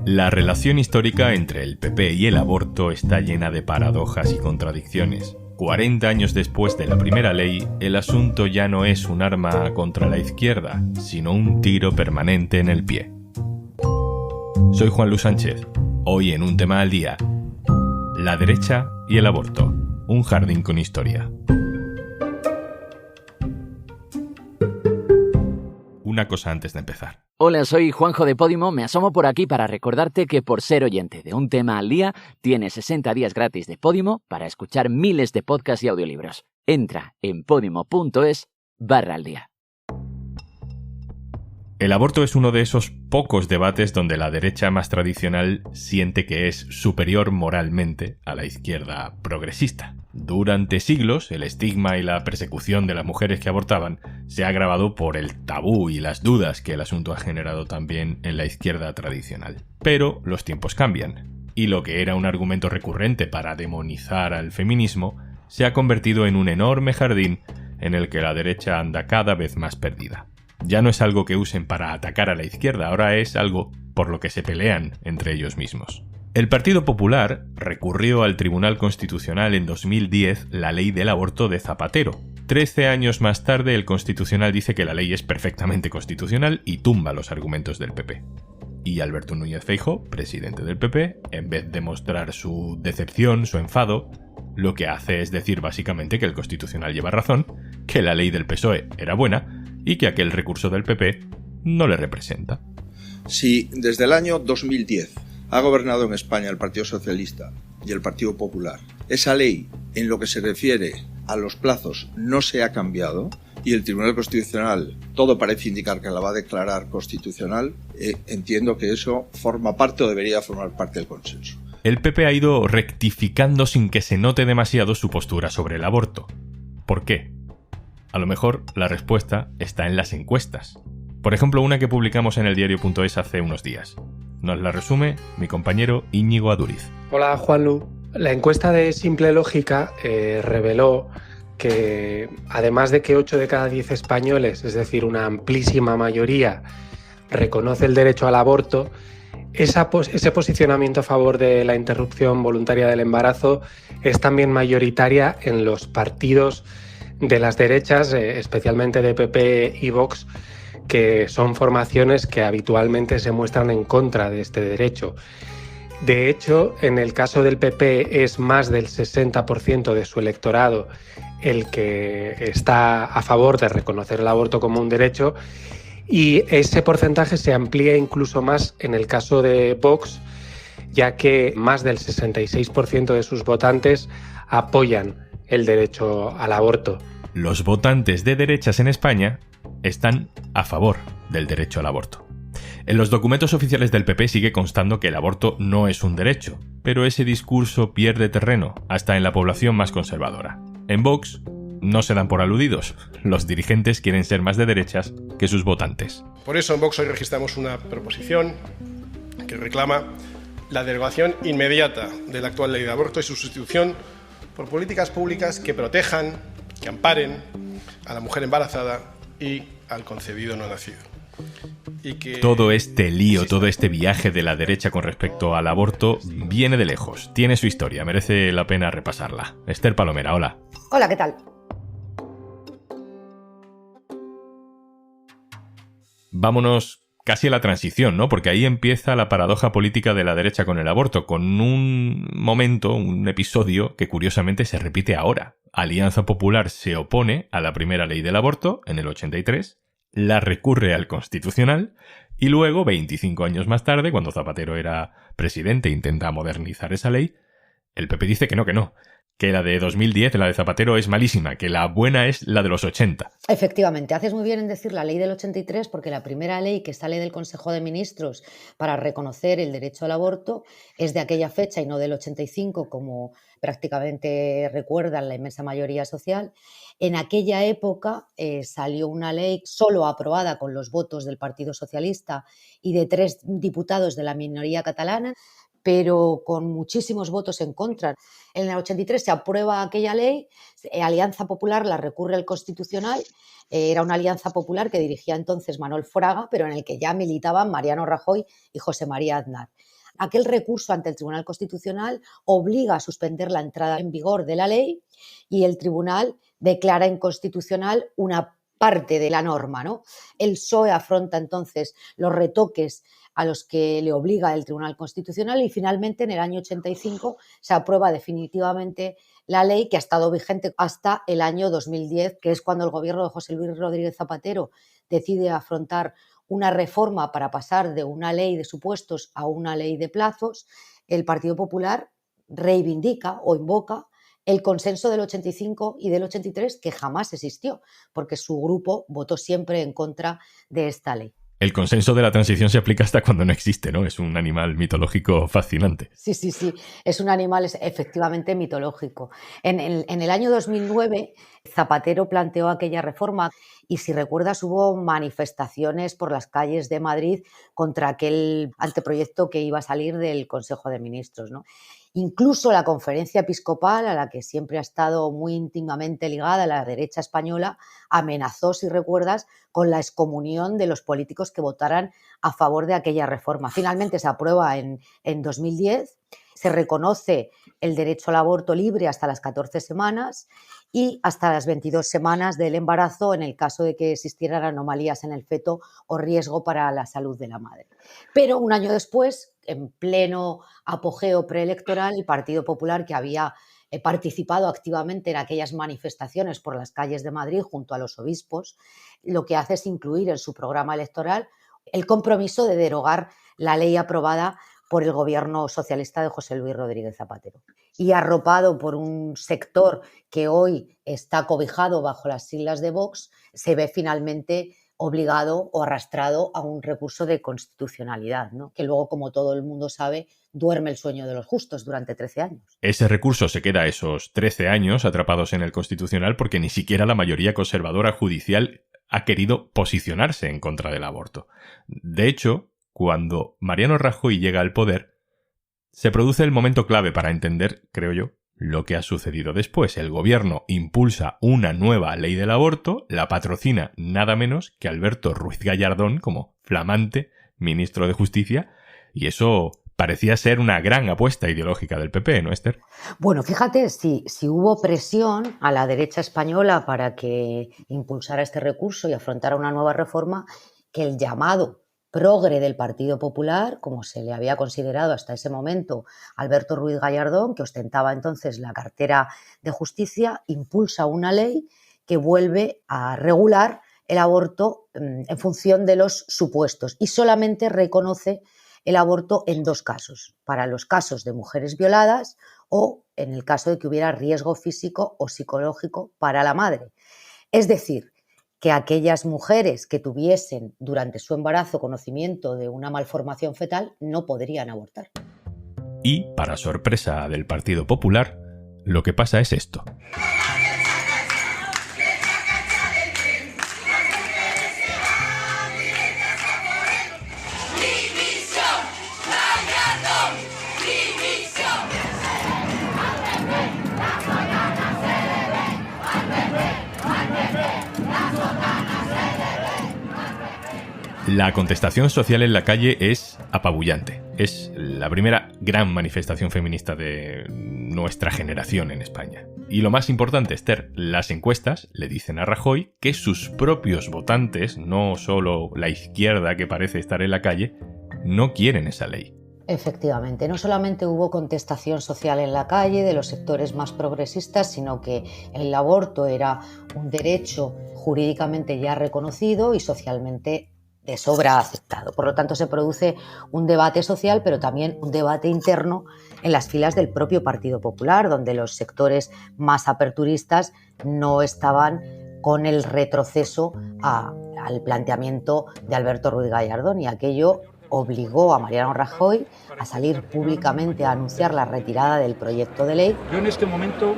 La relación histórica entre el PP y el aborto está llena de paradojas y contradicciones. 40 años después de la primera ley, el asunto ya no es un arma contra la izquierda, sino un tiro permanente en el pie. Soy Juan Luis Sánchez. Hoy en Un Tema al Día, la derecha y el aborto. Un jardín con historia. Una cosa antes de empezar. Hola, soy Juanjo de Podimo. Me asomo por aquí para recordarte que por ser oyente de Un Tema al Día, tienes 60 días gratis de Podimo para escuchar miles de podcasts y audiolibros. Entra en podimo.es/aldía. El aborto es uno de esos pocos debates donde la derecha más tradicional siente que es superior moralmente a la izquierda progresista. Durante siglos, el estigma y la persecución de las mujeres que abortaban se ha agravado por el tabú y las dudas que el asunto ha generado también en la izquierda tradicional. Pero los tiempos cambian, y lo que era un argumento recurrente para demonizar al feminismo se ha convertido en un enorme jardín en el que la derecha anda cada vez más perdida. Ya no es algo que usen para atacar a la izquierda, ahora es algo por lo que se pelean entre ellos mismos. El Partido Popular recurrió al Tribunal Constitucional en 2010 la ley del aborto de Zapatero. 13 años más tarde, el Constitucional dice que la ley es perfectamente constitucional y tumba los argumentos del PP. Y Alberto Núñez Feijóo, presidente del PP, en vez de mostrar su decepción, su enfado, lo que hace es decir básicamente que el Constitucional lleva razón, que la ley del PSOE era buena y que aquel recurso del PP no le representa. Si desde el año 2010 ha gobernado en España el Partido Socialista y el Partido Popular, esa ley, en lo que se refiere a los plazos, no se ha cambiado y el Tribunal Constitucional todo parece indicar que la va a declarar constitucional, entiendo que eso forma parte o debería formar parte del consenso. El PP ha ido rectificando sin que se note demasiado su postura sobre el aborto. ¿Por qué? A lo mejor la respuesta está en las encuestas. Por ejemplo, una que publicamos en eldiario.es hace unos días. Nos la resume mi compañero Íñigo Aduriz. Hola, Juanlu. La encuesta de Simple Lógica reveló que, además de que 8 de cada 10 españoles, es decir, una amplísima mayoría, reconoce el derecho al aborto, ese posicionamiento a favor de la interrupción voluntaria del embarazo es también mayoritaria en los partidos de las derechas, especialmente de PP y Vox, que son formaciones que habitualmente se muestran en contra de este derecho. De hecho, en el caso del PP es más del 60% de su electorado el que está a favor de reconocer el aborto como un derecho, y ese porcentaje se amplía incluso más en el caso de Vox, ya que más del 66% de sus votantes apoyan el derecho al aborto. Los votantes de derechas en España están a favor del derecho al aborto. En los documentos oficiales del PP sigue constando que el aborto no es un derecho, pero ese discurso pierde terreno hasta en la población más conservadora. En Vox no se dan por aludidos. Los dirigentes quieren ser más de derechas que sus votantes. Por eso en Vox hoy registramos una proposición que reclama la derogación inmediata de la actual ley de aborto y su sustitución por políticas públicas que protejan, que amparen a la mujer embarazada y al concebido no nacido. Y que todo este lío, todo este viaje de la derecha con respecto al aborto viene de lejos, tiene su historia, merece la pena repasarla. Esther Palomera, hola. Hola, ¿qué tal? Vámonos casi a la transición, ¿no? Porque ahí empieza la paradoja política de la derecha con el aborto, con un momento, un episodio que curiosamente se repite ahora. Alianza Popular se opone a la primera ley del aborto en el 83, la recurre al Constitucional y luego, 25 años más tarde, cuando Zapatero era presidente e intenta modernizar esa ley, el PP dice que no, que la de 2010, la de Zapatero, es malísima, que la buena es la de los 80. Efectivamente, haces muy bien en decir la ley del 83 porque la primera ley que sale del Consejo de Ministros para reconocer el derecho al aborto es de aquella fecha y no del 85, como prácticamente recuerdan la inmensa mayoría social. En aquella época salió una ley solo aprobada con los votos del Partido Socialista y de 3 diputados de la minoría catalana, pero con muchísimos votos en contra. En el 83 se aprueba aquella ley, Alianza Popular la recurre al Constitucional, era una Alianza Popular que dirigía entonces Manuel Fraga, pero en el que ya militaban Mariano Rajoy y José María Aznar. Aquel recurso ante el Tribunal Constitucional obliga a suspender la entrada en vigor de la ley y el Tribunal declara inconstitucional una parte de la norma, ¿no? El PSOE afronta entonces los retoques a los que le obliga el Tribunal Constitucional y finalmente en el año 85 se aprueba definitivamente la ley que ha estado vigente hasta el año 2010, que es cuando el gobierno de José Luis Rodríguez Zapatero decide afrontar una reforma para pasar de una ley de supuestos a una ley de plazos. El Partido Popular reivindica o invoca el consenso del 85 y del 83 que jamás existió, porque su grupo votó siempre en contra de esta ley. El consenso de la transición se aplica hasta cuando no existe, ¿no? Es un animal mitológico fascinante. Sí, es un animal efectivamente mitológico. En el año 2009 Zapatero planteó aquella reforma y, si recuerdas, hubo manifestaciones por las calles de Madrid contra aquel anteproyecto que iba a salir del Consejo de Ministros, ¿no? Incluso la Conferencia Episcopal, a la que siempre ha estado muy íntimamente ligada la derecha española, amenazó, si recuerdas, con la excomunión de los políticos que votaran a favor de aquella reforma. Finalmente se aprueba en 2010, se reconoce el derecho al aborto libre hasta las 14 semanas y hasta las 22 semanas del embarazo en el caso de que existieran anomalías en el feto o riesgo para la salud de la madre. Pero un año después, en pleno apogeo preelectoral, el Partido Popular, que había participado activamente en aquellas manifestaciones por las calles de Madrid junto a los obispos, lo que hace es incluir en su programa electoral el compromiso de derogar la ley aprobada por el gobierno socialista de José Luis Rodríguez Zapatero. Y arropado por un sector que hoy está cobijado bajo las siglas de Vox, se ve finalmente obligado o arrastrado a un recurso de constitucionalidad, ¿no? Que luego, como todo el mundo sabe, duerme el sueño de los justos durante 13 años. Ese recurso se queda esos 13 años atrapados en el Constitucional porque ni siquiera la mayoría conservadora judicial ha querido posicionarse en contra del aborto. De hecho, cuando Mariano Rajoy llega al poder, se produce el momento clave para entender, creo yo, lo que ha sucedido después. El gobierno impulsa una nueva ley del aborto, la patrocina nada menos que Alberto Ruiz Gallardón como flamante ministro de Justicia, y eso parecía ser una gran apuesta ideológica del PP, ¿no, Esther? Bueno, fíjate, si hubo presión a la derecha española para que impulsara este recurso y afrontara una nueva reforma, que el llamado progre del Partido Popular, como se le había considerado hasta ese momento Alberto Ruiz Gallardón, que ostentaba entonces la cartera de Justicia, impulsa una ley que vuelve a regular el aborto en función de los supuestos y solamente reconoce el aborto en 2 casos, para los casos de mujeres violadas o en el caso de que hubiera riesgo físico o psicológico para la madre. Es decir, que aquellas mujeres que tuviesen durante su embarazo conocimiento de una malformación fetal no podrían abortar. Y, para sorpresa del Partido Popular, lo que pasa es esto. La contestación social en la calle es apabullante. Es la primera gran manifestación feminista de nuestra generación en España. Y lo más importante, Esther, las encuestas le dicen a Rajoy que sus propios votantes, no solo la izquierda que parece estar en la calle, no quieren esa ley. Efectivamente, no solamente hubo contestación social en la calle de los sectores más progresistas, sino que el aborto era un derecho jurídicamente ya reconocido y socialmente de sobra aceptado. Por lo tanto, se produce un debate social, pero también un debate interno en las filas del propio Partido Popular, donde los sectores más aperturistas no estaban con el retroceso al planteamiento de Alberto Ruiz Gallardón, y aquello obligó a Mariano Rajoy a salir públicamente a anunciar la retirada del proyecto de ley. Yo en este momento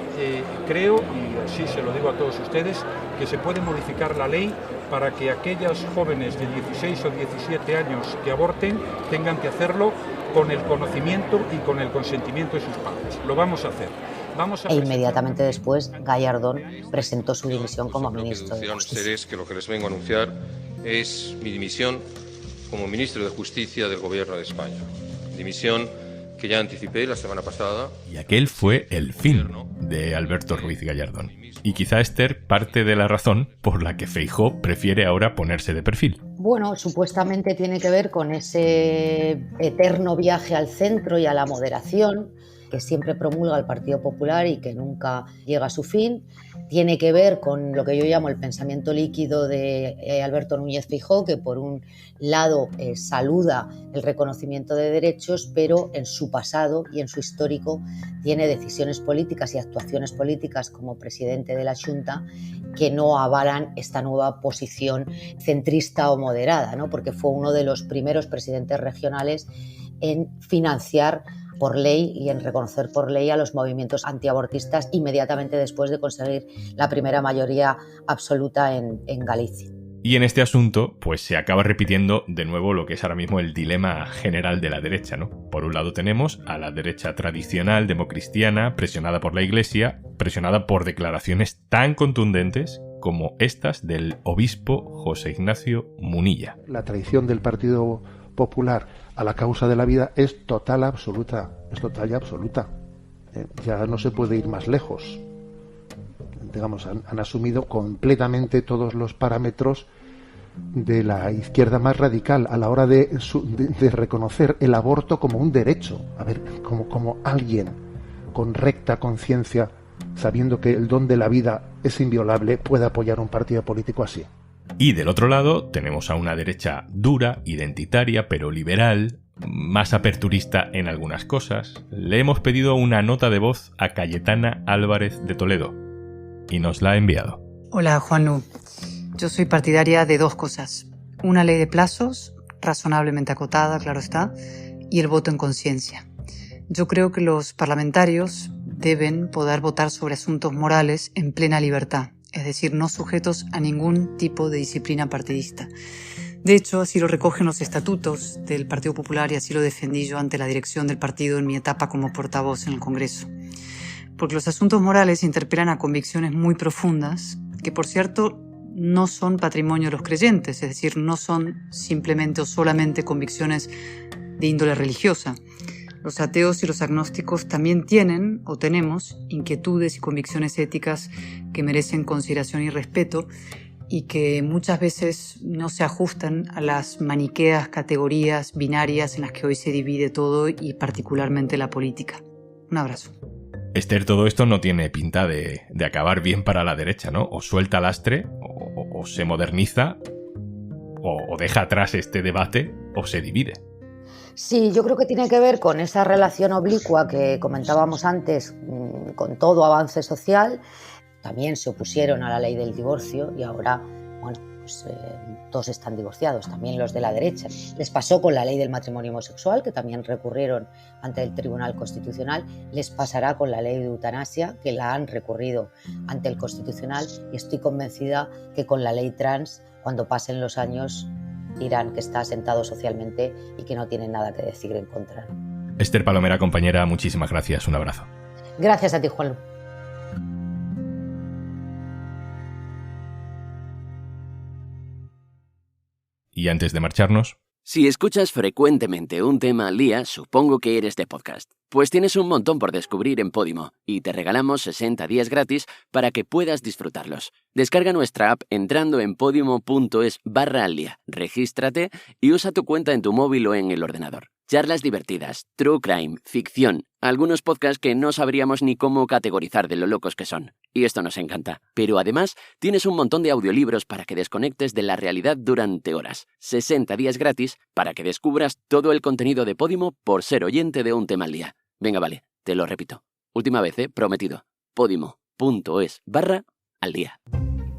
creo, y así se lo digo a todos ustedes, que se puede modificar la ley para que aquellas jóvenes de 16 o 17 años que aborten tengan que hacerlo con el conocimiento y con el consentimiento de sus padres. Lo vamos a hacer. E inmediatamente después Gallardón presentó su dimisión como ministro de Justicia. Que lo que les vengo a anunciar es mi dimisión como ministro de Justicia del Gobierno de España. dimisión que ya anticipé la semana pasada. Y aquel fue el fin de Alberto Ruiz Gallardón. Y quizá, Esther, parte de la razón por la que Feijóo prefiere ahora ponerse de perfil. Bueno, supuestamente tiene que ver con ese eterno viaje al centro y a la moderación que siempre promulga el Partido Popular y que nunca llega a su fin. Tiene que ver con lo que yo llamo el pensamiento líquido de Alberto Núñez Feijóo, que por un lado saluda el reconocimiento de derechos, pero en su pasado y en su histórico tiene decisiones políticas y actuaciones políticas como presidente de la Xunta que no avalan esta nueva posición centrista o moderada, ¿no? Porque fue uno de los primeros presidentes regionales en financiar por ley y en reconocer por ley a los movimientos antiabortistas inmediatamente después de conseguir la primera mayoría absoluta en Galicia. Y en este asunto, pues se acaba repitiendo de nuevo lo que es ahora mismo el dilema general de la derecha, ¿no? Por un lado tenemos a la derecha tradicional, democristiana, presionada por la Iglesia, presionada por declaraciones tan contundentes como estas del obispo José Ignacio Munilla. La traición del Partido Popular a la causa de la vida es total y absoluta. Ya no se puede ir más lejos. Digamos, han asumido completamente todos los parámetros de la izquierda más radical a la hora de reconocer el aborto como un derecho. A ver, como alguien con recta conciencia, sabiendo que el don de la vida es inviolable, puede apoyar un partido político así. Y del otro lado tenemos a una derecha dura, identitaria, pero liberal, más aperturista en algunas cosas. Le hemos pedido una nota de voz a Cayetana Álvarez de Toledo y nos la ha enviado. Hola, Juanlu. Yo soy partidaria de dos cosas. Una ley de plazos, razonablemente acotada, claro está, y el voto en conciencia. Yo creo que los parlamentarios deben poder votar sobre asuntos morales en plena libertad, es decir, no sujetos a ningún tipo de disciplina partidista. De hecho, así lo recogen los estatutos del Partido Popular y así lo defendí yo ante la dirección del partido en mi etapa como portavoz en el Congreso. Porque los asuntos morales interpelan a convicciones muy profundas, que por cierto no son patrimonio de los creyentes, es decir, no son simplemente o solamente convicciones de índole religiosa. Los ateos y los agnósticos también tienen o tenemos inquietudes y convicciones éticas que merecen consideración y respeto y que muchas veces no se ajustan a las maniqueas categorías binarias en las que hoy se divide todo y particularmente la política. Un abrazo. Esther, todo esto no tiene pinta de acabar bien para la derecha, ¿no? O suelta lastre, o se moderniza, o deja atrás este debate, o se divide. Sí, yo creo que tiene que ver con esa relación oblicua que comentábamos antes con todo avance social. También se opusieron a la ley del divorcio y ahora, bueno, pues todos están divorciados, también los de la derecha. Les pasó con la ley del matrimonio homosexual, que también recurrieron ante el Tribunal Constitucional. Les pasará con la ley de eutanasia, que la han recurrido ante el Constitucional. Y estoy convencida que con la ley trans, cuando pasen los años, dirán que está asentado socialmente y que no tienen nada que decir en contra. Esther Palomera, compañera, muchísimas gracias. Un abrazo. Gracias a ti, Juanlu. Y antes de marcharnos... Si escuchas frecuentemente un tema al día, supongo que eres de podcast. Pues tienes un montón por descubrir en Podimo y te regalamos 60 días gratis para que puedas disfrutarlos. Descarga nuestra app entrando en podimo.es/aldía. Regístrate y usa tu cuenta en tu móvil o en el ordenador. Charlas divertidas, true crime, ficción, algunos podcasts que no sabríamos ni cómo categorizar de lo locos que son. Y esto nos encanta. Pero además, tienes un montón de audiolibros para que desconectes de la realidad durante horas. 60 días gratis para que descubras todo el contenido de Podimo por ser oyente de un tema al día. Venga, vale, te lo repito. Última vez, prometido. Podimo.es/aldía.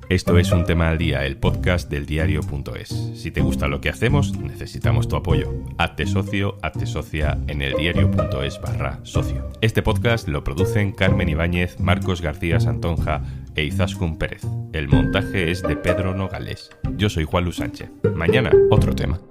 Esto es Un Tema al Día, el podcast del diario.es. Si te gusta lo que hacemos, necesitamos tu apoyo. Hazte socio, hazte socia en eldiario.es/socio. Este podcast lo producen Carmen Ibáñez, Marcos García Santonja e Izaskun Pérez. El montaje es de Pedro Nogales. Yo soy Juanlu Sánchez. Mañana, otro tema.